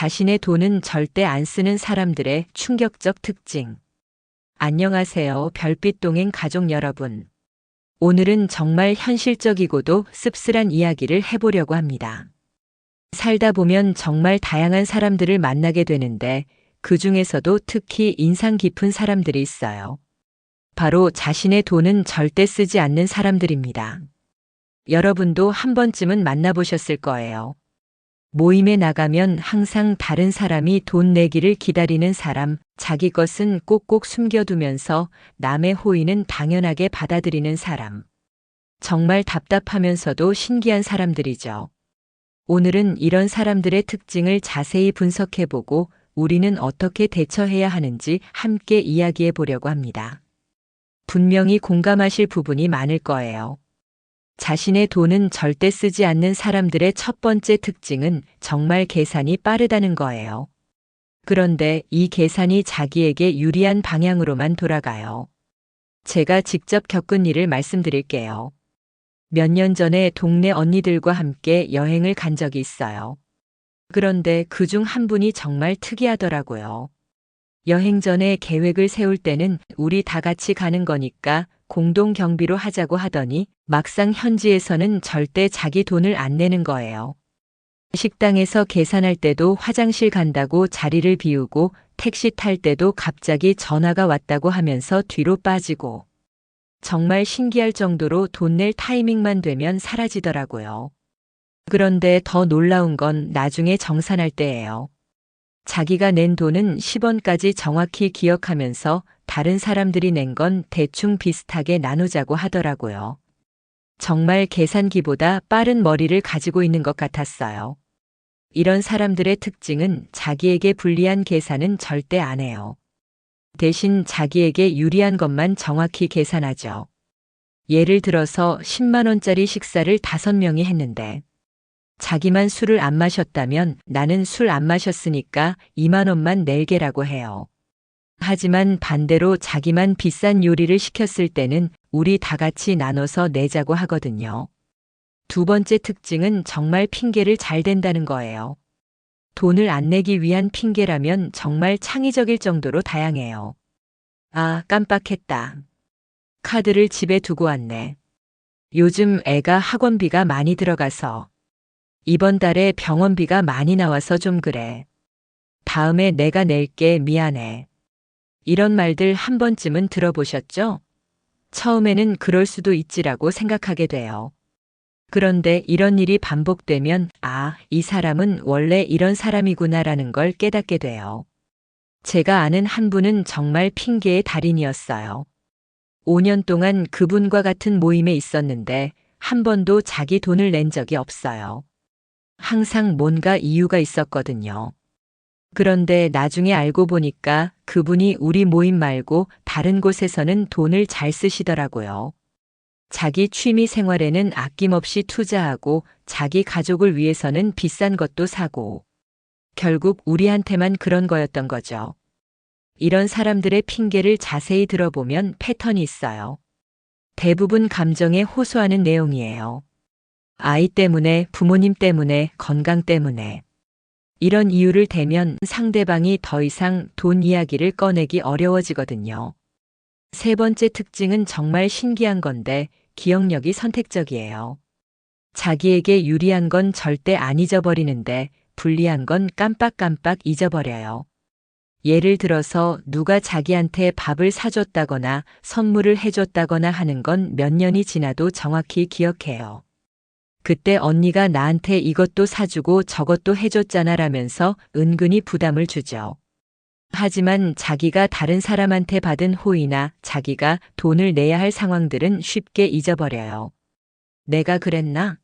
자신의 돈은 절대 안 쓰는 사람들의 충격적 특징. 안녕하세요, 별빛 동행 가족 여러분. 오늘은 정말 현실적이고도 씁쓸한 이야기를 해보려고 합니다. 살다 보면 정말 다양한 사람들을 만나게 되는데 그 중에서도 특히 인상 깊은 사람들이 있어요. 바로 자신의 돈은 절대 쓰지 않는 사람들입니다. 여러분도 한 번쯤은 만나보셨을 거예요. 모임에 나가면 항상 다른 사람이 돈 내기를 기다리는 사람, 자기 것은 꼭꼭 숨겨두면서 남의 호의는 당연하게 받아들이는 사람. 정말 답답하면서도 신기한 사람들이죠. 오늘은 이런 사람들의 특징을 자세히 분석해보고 우리는 어떻게 대처해야 하는지 함께 이야기해 보려고 합니다. 분명히 공감하실 부분이 많을 거예요. 자신의 돈은 절대 쓰지 않는 사람들의 첫 번째 특징은 정말 계산이 빠르다는 거예요. 그런데 이 계산이 자기에게 유리한 방향으로만 돌아가요. 제가 직접 겪은 일을 말씀드릴게요. 몇 년 전에 동네 언니들과 함께 여행을 간 적이 있어요. 그런데 그중 한 분이 정말 특이하더라고요. 여행 전에 계획을 세울 때는 우리 다 같이 가는 거니까 공동 경비로 하자고 하더니 막상 현지에서는 절대 자기 돈을 안 내는 거예요. 식당에서 계산할 때도 화장실 간다고 자리를 비우고 택시 탈 때도 갑자기 전화가 왔다고 하면서 뒤로 빠지고 정말 신기할 정도로 돈 낼 타이밍만 되면 사라지더라고요. 그런데 더 놀라운 건 나중에 정산할 때예요. 자기가 낸 돈은 10원까지 정확히 기억하면서 다른 사람들이 낸 건 대충 비슷하게 나누자고 하더라고요. 정말 계산기보다 빠른 머리를 가지고 있는 것 같았어요. 이런 사람들의 특징은 자기에게 불리한 계산은 절대 안 해요. 대신 자기에게 유리한 것만 정확히 계산하죠. 예를 들어서 10만 원짜리 식사를 5명이 했는데 자기만 술을 안 마셨다면 나는 술 안 마셨으니까 2만 원만 낼게라고 해요. 하지만 반대로 자기만 비싼 요리를 시켰을 때는 우리 다 같이 나눠서 내자고 하거든요. 두 번째 특징은 정말 핑계를 잘 댄다는 거예요. 돈을 안 내기 위한 핑계라면 정말 창의적일 정도로 다양해요. 아, 깜빡했다. 카드를 집에 두고 왔네. 요즘 애가 학원비가 많이 들어가서. 이번 달에 병원비가 많이 나와서 좀 그래. 다음에 내가 낼게, 미안해. 이런 말들 한 번쯤은 들어보셨죠? 처음에는 그럴 수도 있지라고 생각하게 돼요. 그런데 이런 일이 반복되면 아, 이 사람은 원래 이런 사람이구나라는 걸 깨닫게 돼요. 제가 아는 한 분은 정말 핑계의 달인이었어요. 5년 동안 그분과 같은 모임에 있었는데 한 번도 자기 돈을 낸 적이 없어요. 항상 뭔가 이유가 있었거든요. 그런데 나중에 알고 보니까 그분이 우리 모임 말고 다른 곳에서는 돈을 잘 쓰시더라고요. 자기 취미 생활에는 아낌없이 투자하고 자기 가족을 위해서는 비싼 것도 사고 결국 우리한테만 그런 거였던 거죠. 이런 사람들의 핑계를 자세히 들어보면 패턴이 있어요. 대부분 감정에 호소하는 내용이에요. 아이 때문에, 부모님 때문에, 건강 때문에. 이런 이유를 대면 상대방이 더 이상 돈 이야기를 꺼내기 어려워지거든요. 세 번째 특징은 정말 신기한 건데 기억력이 선택적이에요. 자기에게 유리한 건 절대 안 잊어버리는데 불리한 건 깜빡깜빡 잊어버려요. 예를 들어서 누가 자기한테 밥을 사줬다거나 선물을 해줬다거나 하는 건 몇 년이 지나도 정확히 기억해요. 그때 언니가 나한테 이것도 사주고 저것도 해줬잖아 라면서 은근히 부담을 주죠. 하지만 자기가 다른 사람한테 받은 호의나 자기가 돈을 내야 할 상황들은 쉽게 잊어버려요. 내가 그랬나?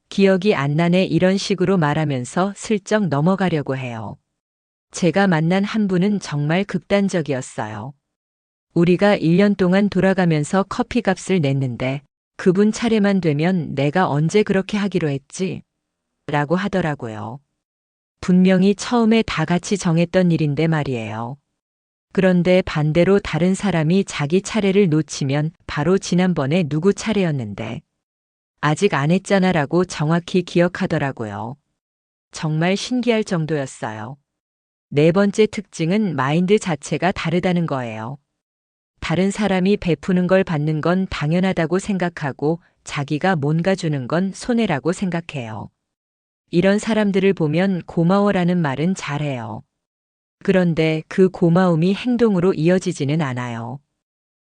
기억이 안 나네 이런 식으로 말하면서 슬쩍 넘어가려고 해요. 제가 만난 한 분은 정말 극단적이었어요. 우리가 1년 동안 돌아가면서 커피값을 냈는데 그분 차례만 되면 내가 언제 그렇게 하기로 했지? 라고 하더라고요. 분명히 처음에 다 같이 정했던 일인데 말이에요. 그런데 반대로 다른 사람이 자기 차례를 놓치면 바로 지난번에 누구 차례였는데 아직 안 했잖아 라고 정확히 기억하더라고요. 정말 신기할 정도였어요. 네 번째 특징은 마인드 자체가 다르다는 거예요. 다른 사람이 베푸는 걸 받는 건 당연하다고 생각하고 자기가 뭔가 주는 건 손해라고 생각해요. 이런 사람들을 보면 고마워라는 말은 잘해요. 그런데 그 고마움이 행동으로 이어지지는 않아요.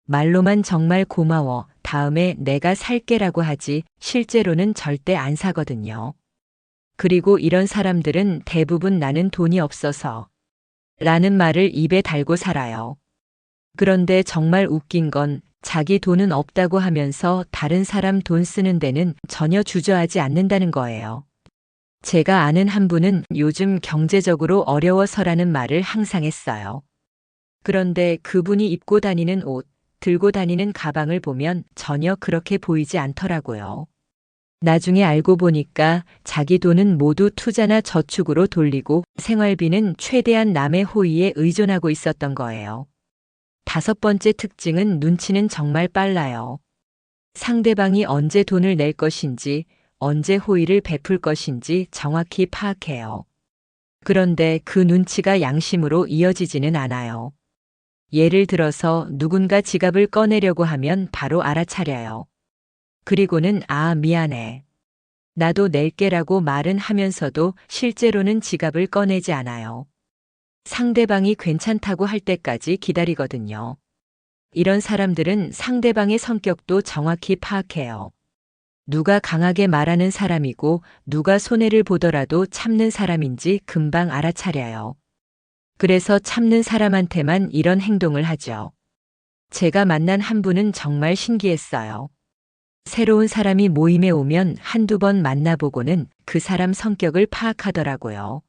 말로만 정말 고마워, 다음에 내가 살게라고 하지 실제로는 절대 안 사거든요. 그리고 이런 사람들은 대부분 나는 돈이 없어서 라는 말을 입에 달고 살아요. 그런데 정말 웃긴 건 자기 돈은 없다고 하면서 다른 사람 돈 쓰는 데는 전혀 주저하지 않는다는 거예요. 제가 아는 한 분은 요즘 경제적으로 어려워서라는 말을 항상 했어요. 그런데 그분이 입고 다니는 옷, 들고 다니는 가방을 보면 전혀 그렇게 보이지 않더라고요. 나중에 알고 보니까 자기 돈은 모두 투자나 저축으로 돌리고 생활비는 최대한 남의 호의에 의존하고 있었던 거예요. 다섯 번째 특징은 눈치는 정말 빨라요. 상대방이 언제 돈을 낼 것인지, 언제 호의를 베풀 것인지 정확히 파악해요. 그런데 그 눈치가 양심으로 이어지지는 않아요. 예를 들어서 누군가 지갑을 꺼내려고 하면 바로 알아차려요. 그리고는 미안해. 나도 낼게라고 말은 하면서도 실제로는 지갑을 꺼내지 않아요. 상대방이 괜찮다고 할 때까지 기다리거든요. 이런 사람들은 상대방의 성격도 정확히 파악해요. 누가 강하게 말하는 사람이고 누가 손해를 보더라도 참는 사람인지 금방 알아차려요. 그래서 참는 사람한테만 이런 행동을 하죠. 제가 만난 한 분은 정말 신기했어요. 새로운 사람이 모임에 오면 한두 번 만나보고는 그 사람 성격을 파악하더라고요.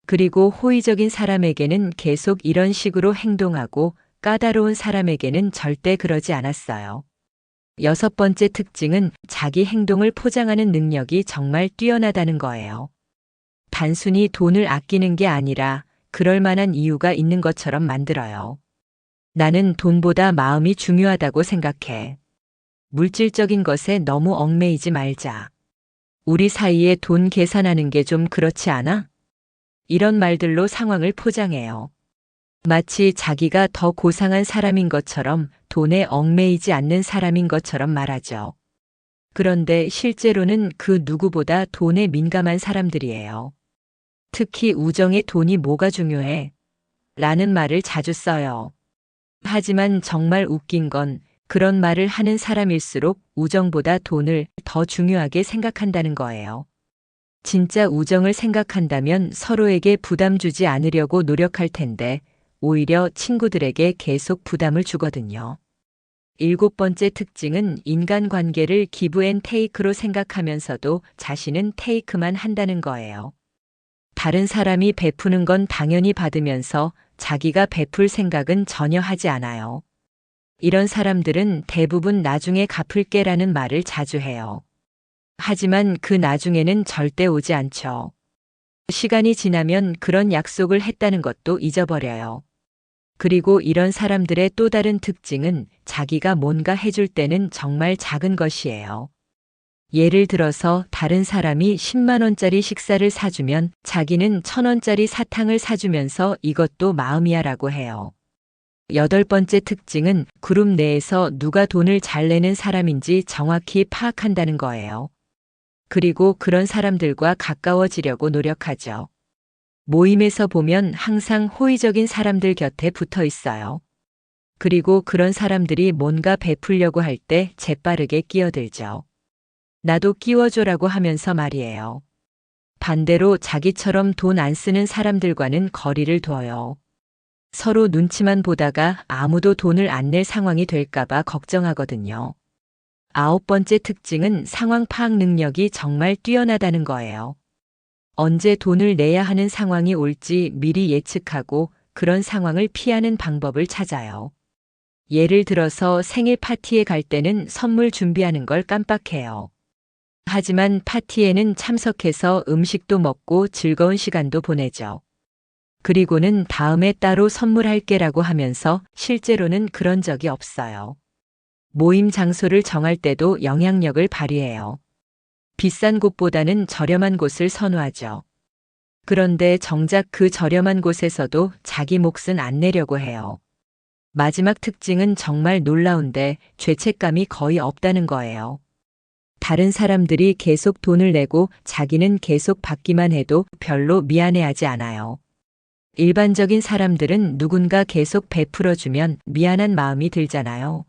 그리고 호의적인 사람에게는 계속 이런 식으로 행동하고 까다로운 사람에게는 절대 그러지 않았어요. 여섯 번째 특징은 자기 행동을 포장하는 능력이 정말 뛰어나다는 거예요. 단순히 돈을 아끼는 게 아니라 그럴 만한 이유가 있는 것처럼 만들어요. 나는 돈보다 마음이 중요하다고 생각해. 물질적인 것에 너무 얽매이지 말자. 우리 사이에 돈 계산하는 게 좀 그렇지 않아? 이런 말들로 상황을 포장해요. 마치 자기가 더 고상한 사람인 것처럼 돈에 얽매이지 않는 사람인 것처럼 말하죠. 그런데 실제로는 그 누구보다 돈에 민감한 사람들이에요. 특히 우정에 돈이 뭐가 중요해? 라는 말을 자주 써요. 하지만 정말 웃긴 건 그런 말을 하는 사람일수록 우정보다 돈을 더 중요하게 생각한다는 거예요. 진짜 우정을 생각한다면 서로에게 부담 주지 않으려고 노력할 텐데 오히려 친구들에게 계속 부담을 주거든요. 일곱 번째 특징은 인간관계를 기브 앤 테이크로 생각하면서도 자신은 테이크만 한다는 거예요. 다른 사람이 베푸는 건 당연히 받으면서 자기가 베풀 생각은 전혀 하지 않아요. 이런 사람들은 대부분 나중에 갚을게라는 말을 자주 해요. 하지만 그 나중에는 절대 오지 않죠. 시간이 지나면 그런 약속을 했다는 것도 잊어버려요. 그리고 이런 사람들의 또 다른 특징은 자기가 뭔가 해줄 때는 정말 작은 것이에요. 예를 들어서 다른 사람이 10만 원짜리 식사를 사주면 자기는 1,000원짜리 사탕을 사주면서 이것도 마음이야 라고 해요. 여덟 번째 특징은 그룹 내에서 누가 돈을 잘 내는 사람인지 정확히 파악한다는 거예요. 그리고 그런 사람들과 가까워지려고 노력하죠. 모임에서 보면 항상 호의적인 사람들 곁에 붙어 있어요. 그리고 그런 사람들이 뭔가 베풀려고 할 때 재빠르게 끼어들죠. 나도 끼워줘라고 하면서 말이에요. 반대로 자기처럼 돈 안 쓰는 사람들과는 거리를 둬요. 서로 눈치만 보다가 아무도 돈을 안 낼 상황이 될까봐 걱정하거든요. 아홉 번째 특징은 상황 파악 능력이 정말 뛰어나다는 거예요. 언제 돈을 내야 하는 상황이 올지 미리 예측하고 그런 상황을 피하는 방법을 찾아요. 예를 들어서 생일 파티에 갈 때는 선물 준비하는 걸 깜빡해요. 하지만 파티에는 참석해서 음식도 먹고 즐거운 시간도 보내죠. 그리고는 다음에 따로 선물할게라고 하면서 실제로는 그런 적이 없어요. 모임 장소를 정할 때도 영향력을 발휘해요. 비싼 곳보다는 저렴한 곳을 선호하죠. 그런데 정작 그 저렴한 곳에서도 자기 몫은 안 내려고 해요. 마지막 특징은 정말 놀라운데 죄책감이 거의 없다는 거예요. 다른 사람들이 계속 돈을 내고 자기는 계속 받기만 해도 별로 미안해하지 않아요. 일반적인 사람들은 누군가 계속 베풀어주면 미안한 마음이 들잖아요.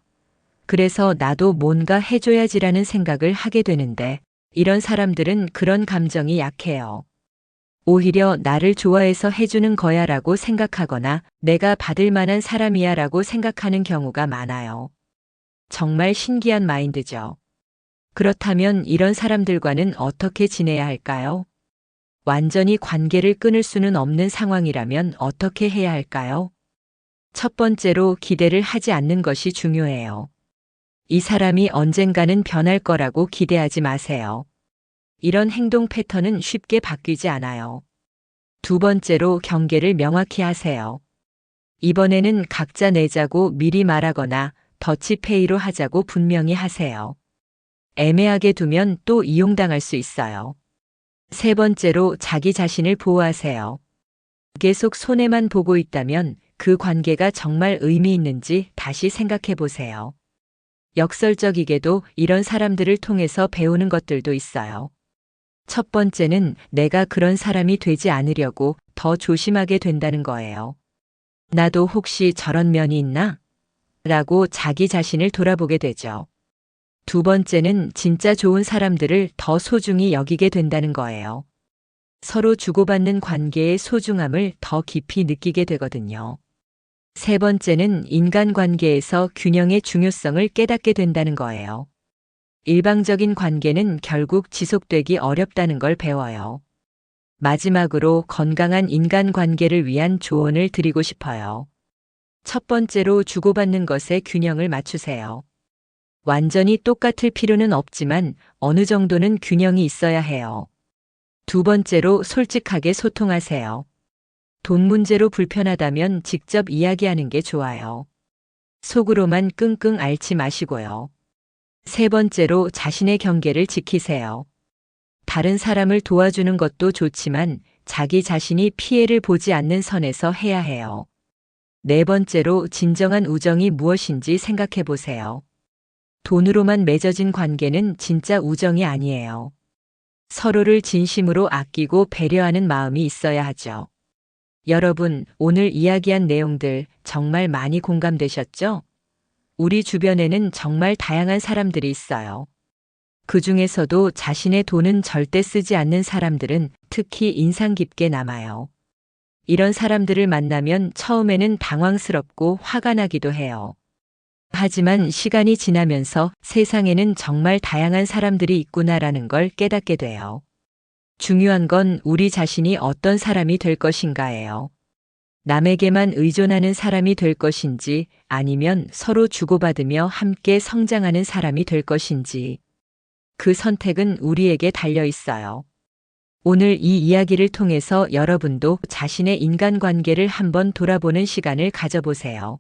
그래서 나도 뭔가 해줘야지라는 생각을 하게 되는데 이런 사람들은 그런 감정이 약해요. 오히려 나를 좋아해서 해주는 거야 라고 생각하거나 내가 받을 만한 사람이야 라고 생각하는 경우가 많아요. 정말 신기한 마인드죠. 그렇다면 이런 사람들과는 어떻게 지내야 할까요? 완전히 관계를 끊을 수는 없는 상황이라면 어떻게 해야 할까요? 첫 번째로 기대를 하지 않는 것이 중요해요. 이 사람이 언젠가는 변할 거라고 기대하지 마세요. 이런 행동 패턴은 쉽게 바뀌지 않아요. 두 번째로 경계를 명확히 하세요. 이번에는 각자 내자고 미리 말하거나 더치페이로 하자고 분명히 하세요. 애매하게 두면 또 이용당할 수 있어요. 세 번째로 자기 자신을 보호하세요. 계속 손해만 보고 있다면 그 관계가 정말 의미 있는지 다시 생각해 보세요. 역설적이게도 이런 사람들을 통해서 배우는 것들도 있어요. 첫 번째는 내가 그런 사람이 되지 않으려고 더 조심하게 된다는 거예요. 나도 혹시 저런 면이 있나? 라고 자기 자신을 돌아보게 되죠. 두 번째는 진짜 좋은 사람들을 더 소중히 여기게 된다는 거예요. 서로 주고받는 관계의 소중함을 더 깊이 느끼게 되거든요. 세 번째는 인간관계에서 균형의 중요성을 깨닫게 된다는 거예요. 일방적인 관계는 결국 지속되기 어렵다는 걸 배워요. 마지막으로 건강한 인간관계를 위한 조언을 드리고 싶어요. 첫 번째로 주고받는 것에 균형을 맞추세요. 완전히 똑같을 필요는 없지만 어느 정도는 균형이 있어야 해요. 두 번째로 솔직하게 소통하세요. 돈 문제로 불편하다면 직접 이야기하는 게 좋아요. 속으로만 끙끙 앓지 마시고요. 세 번째로 자신의 경계를 지키세요. 다른 사람을 도와주는 것도 좋지만 자기 자신이 피해를 보지 않는 선에서 해야 해요. 네 번째로 진정한 우정이 무엇인지 생각해 보세요. 돈으로만 맺어진 관계는 진짜 우정이 아니에요. 서로를 진심으로 아끼고 배려하는 마음이 있어야 하죠. 여러분, 오늘 이야기한 내용들 정말 많이 공감되셨죠? 우리 주변에는 정말 다양한 사람들이 있어요. 그 중에서도 자신의 돈은 절대 쓰지 않는 사람들은 특히 인상 깊게 남아요. 이런 사람들을 만나면 처음에는 당황스럽고 화가 나기도 해요. 하지만 시간이 지나면서 세상에는 정말 다양한 사람들이 있구나라는 걸 깨닫게 돼요. 중요한 건 우리 자신이 어떤 사람이 될 것인가예요. 남에게만 의존하는 사람이 될 것인지 아니면 서로 주고받으며 함께 성장하는 사람이 될 것인지 그 선택은 우리에게 달려 있어요. 오늘 이 이야기를 통해서 여러분도 자신의 인간관계를 한번 돌아보는 시간을 가져보세요.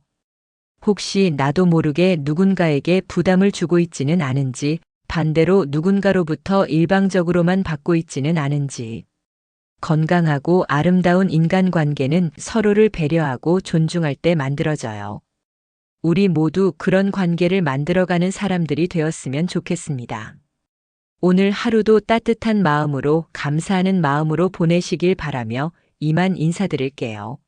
혹시 나도 모르게 누군가에게 부담을 주고 있지는 않은지, 반대로 누군가로부터 일방적으로만 받고 있지는 않은지. 건강하고 아름다운 인간관계는 서로를 배려하고 존중할 때 만들어져요. 우리 모두 그런 관계를 만들어가는 사람들이 되었으면 좋겠습니다. 오늘 하루도 따뜻한 마음으로 감사하는 마음으로 보내시길 바라며 이만 인사드릴게요.